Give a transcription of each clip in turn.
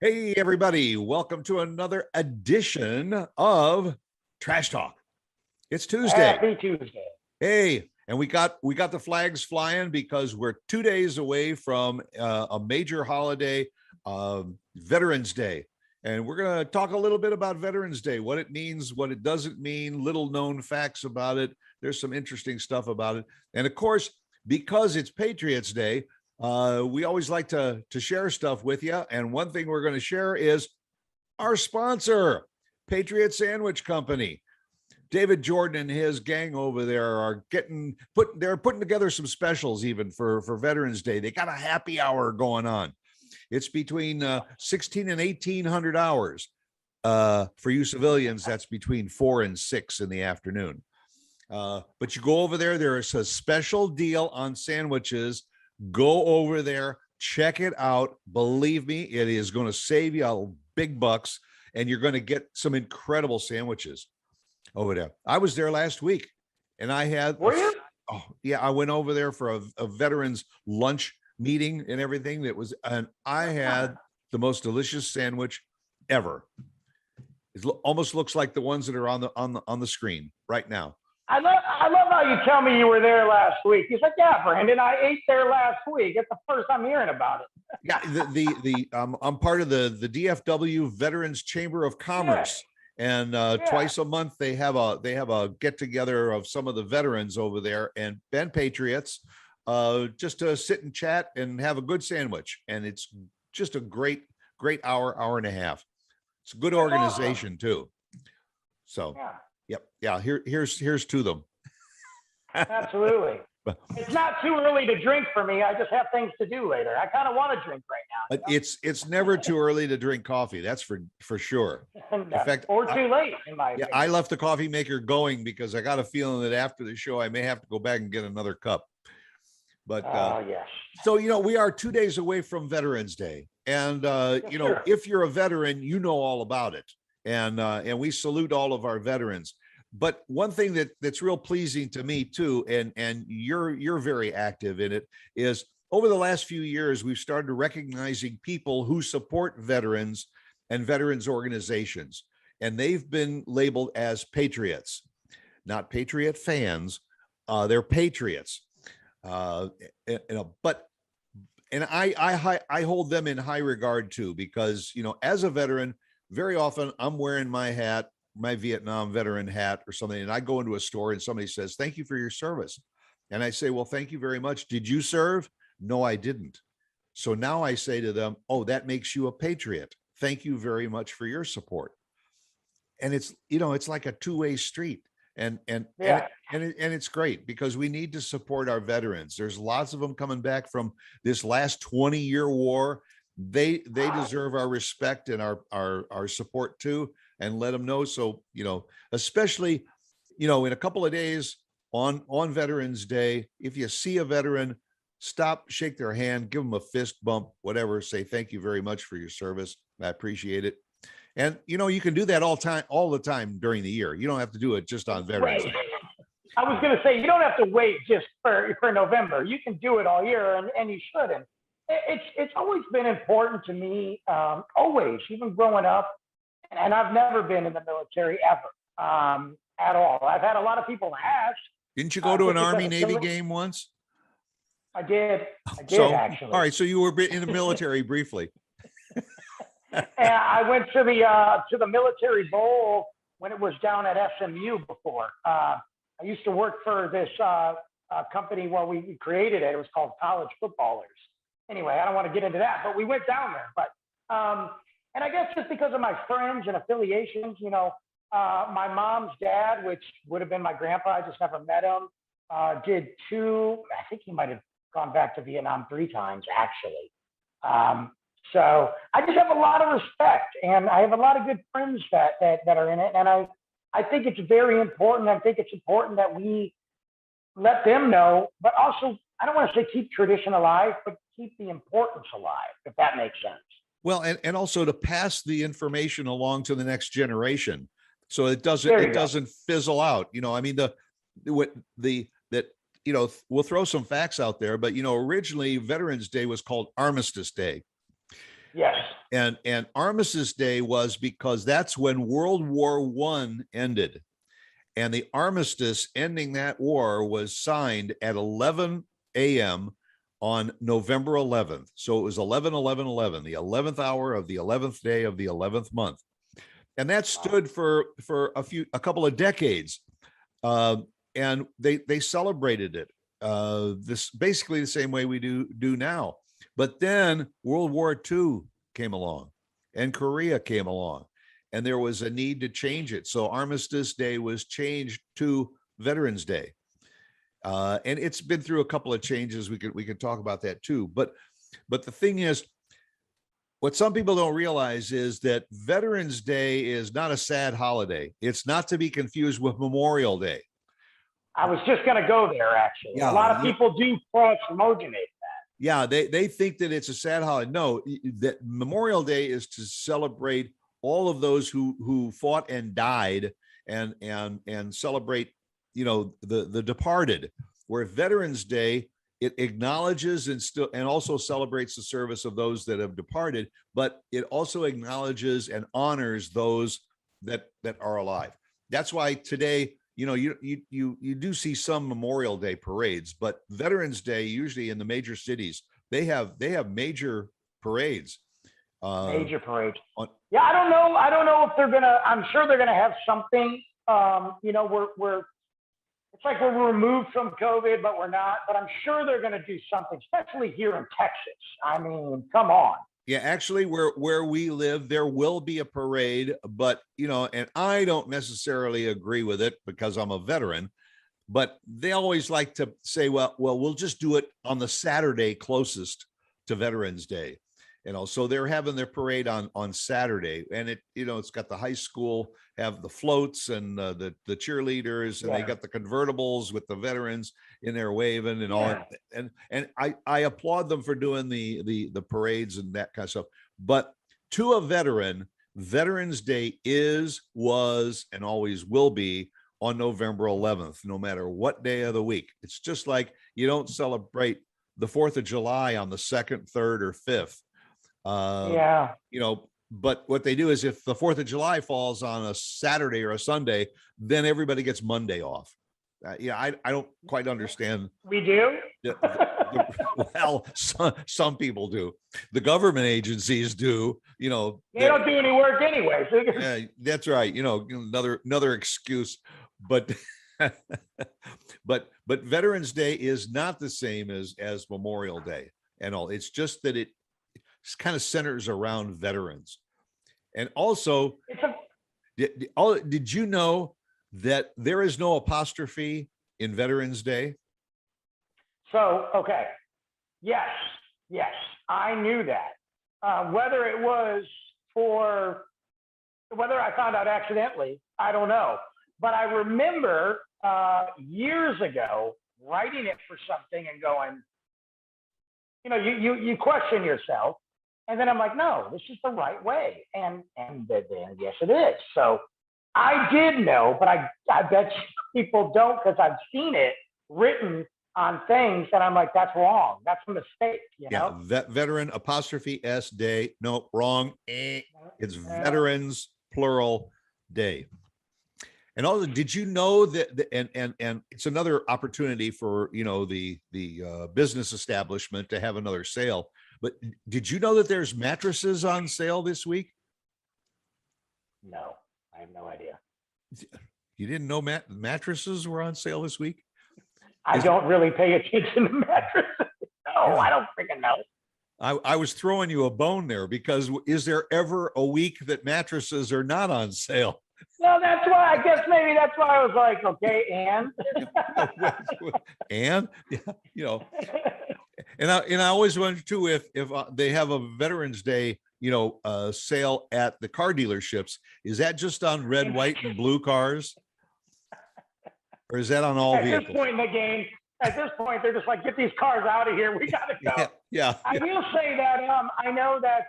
Hey, everybody. Welcome to another edition of Trash Talk. It's Tuesday. Happy Tuesday. Hey, and we got the flags flying because we're 2 days away from a major holiday, Veterans Day. And we're going to talk a little bit about Veterans Day, what it means, what it doesn't mean, little known facts about it. There's some interesting stuff about it. And of course, because it's Patriots Day, we always like to share stuff with you. And one thing we're going to share is our sponsor, Patriot Sandwich Company. David Jordan and his gang over there are they're putting together some specials even for Veterans Day. They got a happy hour going on. It's between 16 and 1800 hours. For you civilians, that's between 4 and 6 in the afternoon. But you go over there, there is a special deal on sandwiches. Go over there, check it out. Believe me, it is going to save you big bucks, and you're going to get some incredible sandwiches over there. I was there last week, and I had. Were you? Oh yeah, I went over there for a veterans lunch meeting and everything. And I had the most delicious sandwich ever. It almost looks like the ones that are on the screen right now. I love how you tell me you were there last week. You said, "Yeah, Brandon, I ate there last week." It's the first I'm hearing about it. Yeah, I'm part of the DFW Veterans Chamber of Commerce, and twice a month they have a get together of some of the veterans over there and patriots, just to sit and chat and have a good sandwich. And it's just a great hour and a half. It's a good organization too. So. Yeah. Yep. Yeah. Here's to them. Absolutely. It's not too early to drink for me. I just have things to do later. I kind of want to drink right now. It's never too early to drink coffee. That's for sure. In fact, or too late, in my opinion. I left the coffee maker going because I got a feeling that after the show I may have to go back and get another cup. But yes. So we are 2 days away from Veterans Day, and Sure. if you're a veteran, you know all about it, and we salute all of our veterans. But one thing that's real pleasing to me too, and you're very active in it, is over the last few years, we've started recognizing people who support veterans and veterans organizations, and they've been labeled as patriots, not patriot fans. They're patriots. But I hold them in high regard too, because as a veteran, very often I'm wearing my Vietnam veteran hat or something, and I go into a store and somebody says, "Thank you for your service." And I say, "Well, thank you very much. Did you serve?" "No, I didn't." So now I say to them, "Oh, that makes you a patriot. Thank you very much for your support." And it's like a two-way street. And it's great because we need to support our veterans. There's lots of them coming back from this last 20-year war. They deserve our respect and our support too, and let them know. So, especially, in a couple of days on Veterans Day, if you see a veteran, stop, shake their hand, give them a fist bump, whatever, say, "Thank you very much for your service. I appreciate it." And, you can do that all the time during the year. You don't have to do it just on Veterans Day. I was going to say, you don't have to wait just for November. You can do it all year, and you shouldn't. It's always been important to me, always, even growing up. And I've never been in the military ever, at all. I've had a lot of people ask. Didn't you go to an Army-Navy game once? I did actually. All right, so you were in the military briefly. And I went to the military bowl when it was down at SMU before. I used to work for this company where we created it. It was called College Footballers. Anyway, I don't want to get into that, but we went down there. But and I guess just because of my friends and affiliations, my mom's dad, which would have been my grandpa, I just never met him, did I think he might have gone back to Vietnam 3 times, actually. So I just have a lot of respect, and I have a lot of good friends that are in it. And I think it's very important. I think it's important that we let them know, but also, I don't want to say keep tradition alive, but keep the importance alive, if that makes sense. Well, and also to pass the information along to the next generation, so it doesn't fizzle out. I mean, we'll throw some facts out there, but originally Veterans Day was called Armistice Day, Yes. And Armistice Day was because that's when World War One ended. And the armistice ending that war was signed at 11 a.m. on November 11th. So it was 11, 11, 11, the 11th hour of the 11th day of the 11th month. And that stood for a couple of decades. And they celebrated it this basically the same way we do now. But then World War II came along and Korea came along, and there was a need to change it. So Armistice Day was changed to Veterans Day. And it's been through a couple of changes. We could talk about that too. But the thing is, what some people don't realize is that Veterans Day is not a sad holiday. It's not to be confused with Memorial Day. I was just going to go there, actually. Yeah, a lot of people do cross-mogenate that. Yeah, they think that it's a sad holiday. No, that Memorial Day is to celebrate all of those who fought and died, and celebrate, the departed. Where Veterans Day, it acknowledges and also celebrates the service of those that have departed, but it also acknowledges and honors those that are alive. That's why today, you do see some Memorial Day parades, but Veterans Day, usually in the major cities, they have major parades. Major parades. Yeah, I don't know if they're gonna. I'm sure they're gonna have something. We're it's like we're removed from COVID, but we're not. But I'm sure they're gonna do something, especially here in Texas. I mean, come on. Yeah, actually, where we live, there will be a parade, but and I don't necessarily agree with it because I'm a veteran, but they always like to say, well, we'll just do it on the Saturday closest to Veterans Day. So they're having their parade on Saturday, and it's got the high school have the floats and the cheerleaders, and they got the convertibles with the veterans in there waving and all. And I applaud them for doing the parades and that kind of stuff. But to a veteran, Veterans Day was, and always will be on November 11th, no matter what day of the week. It's just like you don't celebrate the 4th of July on the 2nd, 3rd, or 5th. But what they do is, if the 4th of July falls on a Saturday or a Sunday, then everybody gets Monday off. I don't quite understand. We do. Well, some people do. The government agencies do. They don't do any work anyway. Yeah, that's right. Another excuse. But but Veterans Day is not the same as Memorial Day and all. It's just that it kind of centers around veterans. And also, did you know that there is no apostrophe in Veterans Day? So, okay. Yes, I knew that. Whether I found out accidentally, I don't know. But I remember years ago writing it for something and going, you question yourself. And then I'm like, no, this is the right way. And then yes, it is. So I did know, but I bet people don't, because I've seen it written on things and I'm like, that's wrong. That's a mistake. Veteran apostrophe S Day. No, wrong. It's Veterans plural Day. And also, did you know that and it's another opportunity for the business establishment to have another sale? But did you know that there's mattresses on sale this week? No, I have no idea. You didn't know mattresses were on sale this week? I don't really pay attention to mattresses. No, I don't freaking know. I was throwing you a bone there, because is there ever a week that mattresses are not on sale? Well, that's why, I guess maybe that's why I was like, okay, and and I always wonder too, if they have a Veterans Day, sale at the car dealerships, is that just on red, white, and blue cars? Or is that on all vehicles? At this point in the game, they're just like, get these cars out of here. We got to go. Yeah. I will say that I know that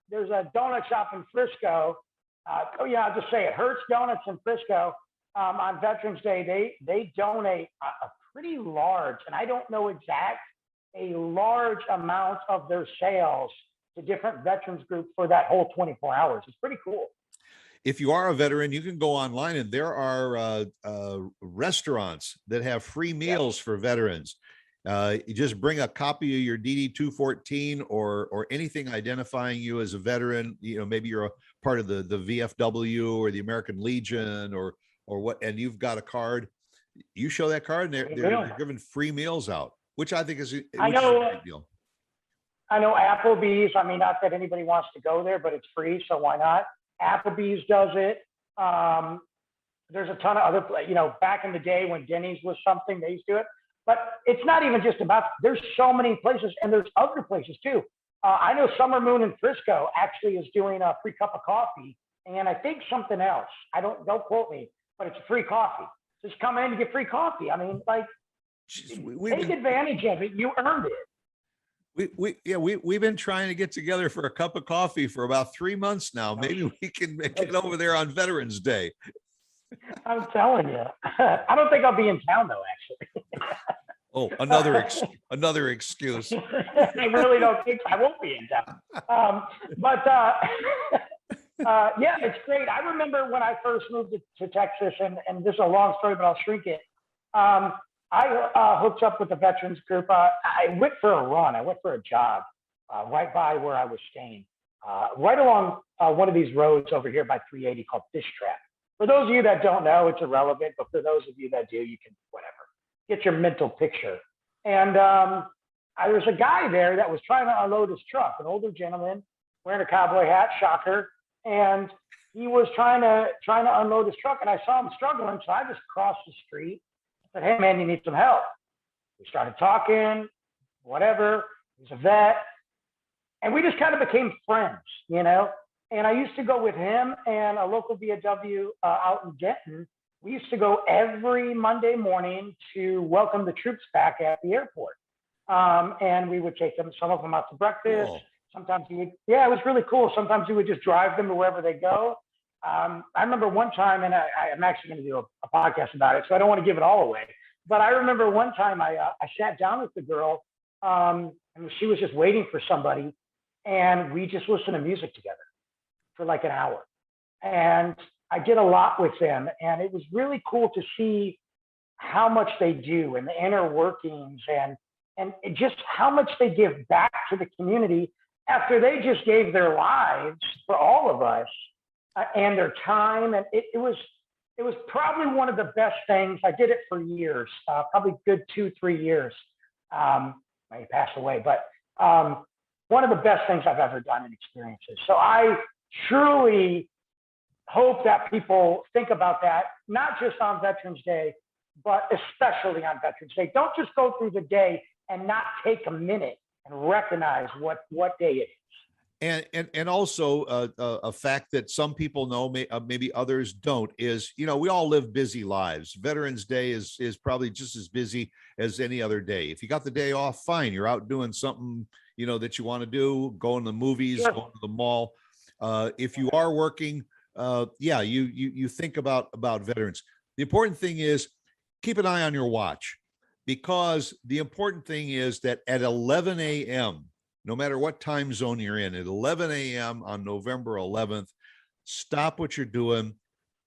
there's a donut shop in Frisco. I'll just say it. Hertz Donuts in Frisco, on Veterans Day, they donate a pretty large, and I don't know a large amount of their sales to different veterans groups for that whole 24 hours. It's pretty cool. If you are a veteran, you can go online, and there are restaurants that have free meals for veterans. You just bring a copy of your DD 214 or anything identifying you as a veteran. Maybe you're a part of the VFW or the American Legion or what, and you've got a card. You show that card, and they're giving free meals out, which I think is a great deal. I know Applebee's. I mean, not that anybody wants to go there, but it's free, so why not? Applebee's does it. There's a ton of other, back in the day when Denny's was something, they used to do it. But it's not even just about, there's so many places, and there's other places too. I know Summer Moon in Frisco actually is doing a free cup of coffee, and I think something else. Don't quote me, but it's free coffee. Just come in and get free coffee. I mean, like, take advantage of it. You earned it. We've been trying to get together for a cup of coffee for about 3 months now. Maybe we can get over there on Veterans Day. I'm telling you. I don't think I'll be in town though, actually. Oh, another excuse. I really don't think I won't be in town. Yeah, it's great. I remember when I first moved to Texas, and this is a long story, but I'll shrink it. I hooked up with the veterans group. I went for a run. I went for a jog right by where I was staying, right along one of these roads over here by 380 called Fish Trap. For those of you that don't know, it's irrelevant, but for those of you that do, you can, whatever, get your mental picture. And there was a guy there that was trying to unload his truck, an older gentleman wearing a cowboy hat, shocker. And he was trying to unload his truck, and I saw him struggling, so I just crossed the street. I said, "Hey man, you need some help." We started talking, whatever. He's a vet, and we just kind of became friends, And I used to go with him and a local VFW out in Denton. We used to go every Monday morning to welcome the troops back at the airport, and we would take some of them out to breakfast. Cool. Sometimes he would, it was really cool. Sometimes he would just drive them to wherever they go. I remember one time, and I'm actually going to do a podcast about it, so I don't want to give it all away. But I remember one time I sat down with the girl, and she was just waiting for somebody, and we just listened to music together for like an hour. And I did a lot with them, and it was really cool to see how much they do and the inner workings and just how much they give back to the community after they just gave their lives for all of us and their time. And it was probably one of the best things. I did it for years, probably good 2-3 years. He passed away, but one of the best things I've ever done in experiences. So I truly hope that people think about that, not just on Veterans Day, but especially on Veterans Day. Don't just go through the day and not take a minute and recognize what day it is. And also a fact that some people know, maybe others don't, is, we all live busy lives. Veterans Day is probably just as busy as any other day. If you got the day off, fine. You're out doing something, that you want to do, going to the movies, Sure. going to the mall. If you are working, you think about veterans. The important thing is keep an eye on your watch, because the important thing is that at 11 a.m., no matter what time zone you're in, at 11 a.m. on November 11th, stop what you're doing,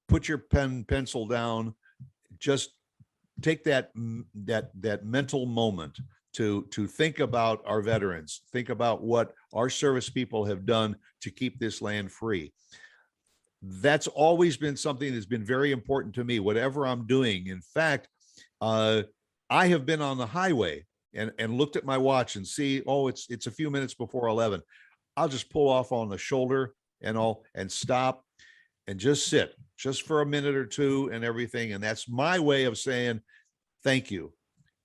put your pencil down, just take that mental moment to think about our veterans, think about what our service people have done to keep this land free. That's always been something that's been very important to me, whatever I'm doing. In fact, I have been on the highway and looked at my watch and see, it's a few minutes before 11. I'll just pull off on the shoulder and stop and just sit just for a minute or two and everything. And that's my way of saying thank you.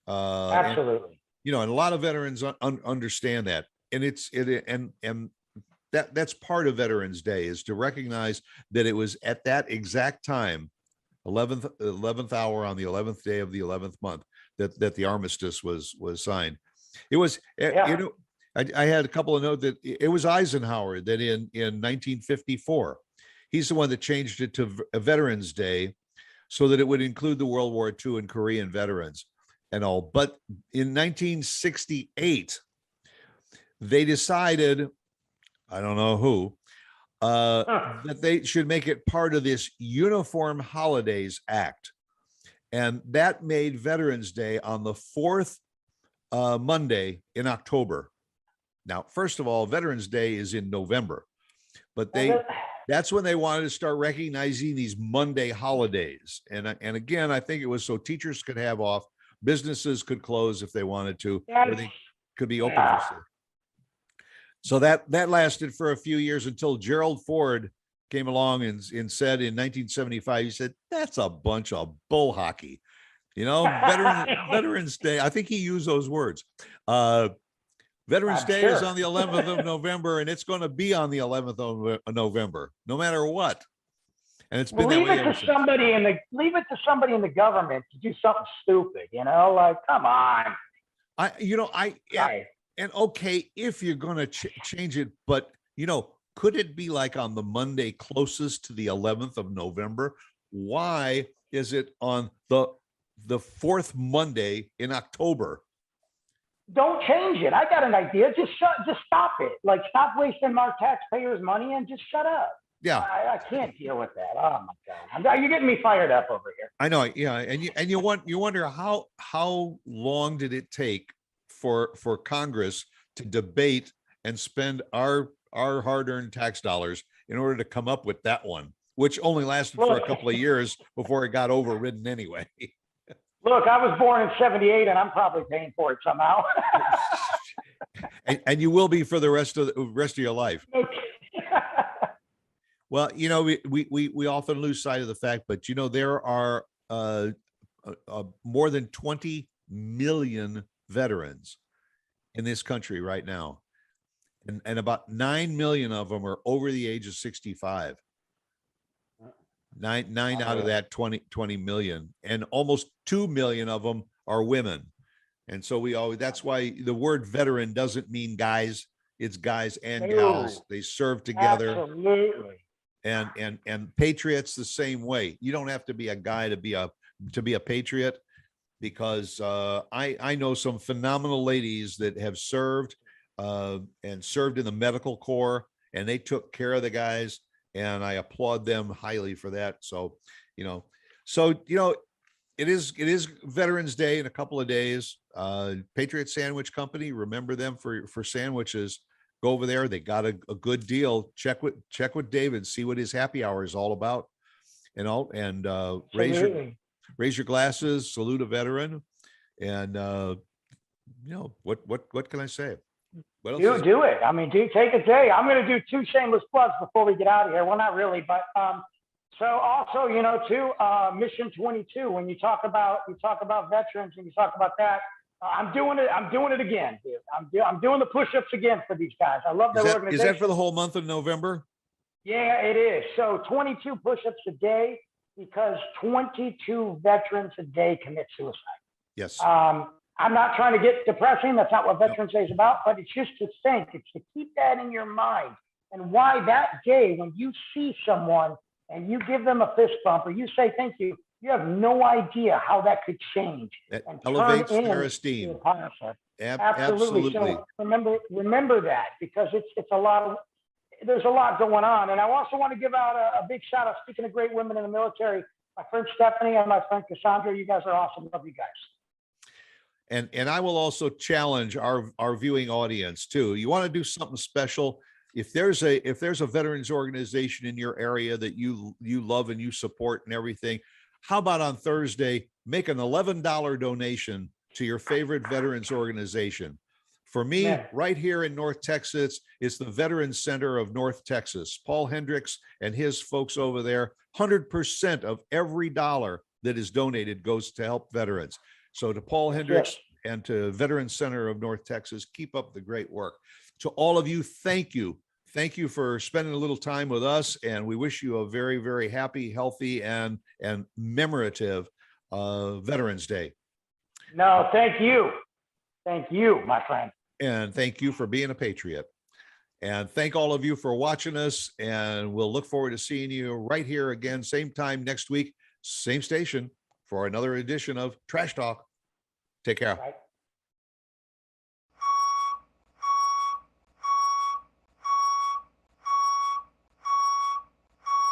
Absolutely. And a lot of veterans understand that. And that's part of Veterans Day, is to recognize that it was at that exact time, 11th hour on the 11th day of the 11th month, that the armistice was signed. It was, I had a couple of notes that it was Eisenhower that in 1954, he's the one that changed it to a Veterans Day so that it would include the World War II and Korean veterans and all. But in 1968, they decided I don't know who, Huh. that they should make it part of this Uniform Holidays Act. And that made Veterans Day on the fourth Monday in October. Now, first of all, Veterans Day is in November, but Well, that's when they wanted to start recognizing these Monday holidays. And again, I think it was so teachers could have off, businesses could close if they wanted to, or that's, they could be open for yeah. sale. So that lasted for a few years until Gerald Ford came along and said in 1975, he said, that's a bunch of bull hockey. Veterans Day. I think he used those words. Veterans I'm Day is sure. on the 11th of November, and it's going to be on the 11th of November, no matter what. And it's Well, been that way ever since. leave it to somebody in the government to do something stupid, like, come on. Right. And okay, if you're going to change it, but could it be like on the Monday closest to the 11th of November? Why is it on the fourth Monday in October? Don't change it. I got an idea. Just stop it. Like, stop wasting our taxpayers' money and just shut up. Yeah, I can't deal with that. Oh my God, you're getting me fired up over here. I know. Yeah, and you wonder how long did it take for Congress to debate and spend our hard-earned tax dollars in order to come up with that one, which only lasted for a couple of years before it got overridden anyway. Look, I was born in '78, and I'm probably paying for it somehow. and you will be for the rest of your life. Well, we often lose sight of the fact, but there are more than 20 million veterans in this country right now, and about 9 million of them are over the age of 65. Nine out of that 20 million, and almost 2 million of them are women. And so that's why the word veteran doesn't mean guys, it's guys and gals. They serve together. Absolutely. And patriots the same way. You don't have to be a guy to be a patriot, because I know some phenomenal ladies that have served and served in the medical corps, and they took care of the guys, and I applaud them highly for that. So it is Veterans Day in a couple of days. Patriot Sandwich Company, remember them for sandwiches. Go over there. They got a good deal. Check with David, see what his happy hour is all about, and raise your glasses, salute a veteran, and what can I say? What else? Do it. I mean, take a day. I'm going to do 2 shameless plugs before we get out of here. Well, not really, but so also, too, Mission 22. When you talk about veterans and you talk about that, I'm doing it again, dude. I'm doing the push-ups again for these guys. I love their organization. Is that for the whole month of November? Yeah, it is. So 22 push-ups a day, because 22 veterans a day commit suicide. Yes. I'm not trying to get depressing. That's not what Veterans Day is about, but it's just to think, it's to keep that in your mind. And why that day, when you see someone and you give them a fist bump or you say thank you, you have no idea how that could change. That and elevates their esteem. Absolutely. So remember that, because there's a lot going on. And I also want to give out a big shout out, speaking of great women in the military, my friend Stephanie and my friend Cassandra. You guys are awesome. Love you guys. And I will also challenge our viewing audience too. You want to do something special. If there's a veterans organization in your area that you love and you support and everything, how about on Thursday, make an $11 donation to your favorite veterans organization. For me, right here in North Texas, it's the Veterans Center of North Texas. Paul Hendricks and his folks over there, 100% of every dollar that is donated goes to help veterans. So to Paul Hendricks and to Veterans Center of North Texas, keep up the great work. To all of you, thank you. Thank you for spending a little time with us, and we wish you a very, very happy, healthy, and commemorative Veterans Day. No, thank you. Thank you, my friend. And thank you for being a patriot. And thank all of you for watching us, and we'll look forward to seeing you right here again, same time next week, same station, for another edition of Trash Talk. Take care.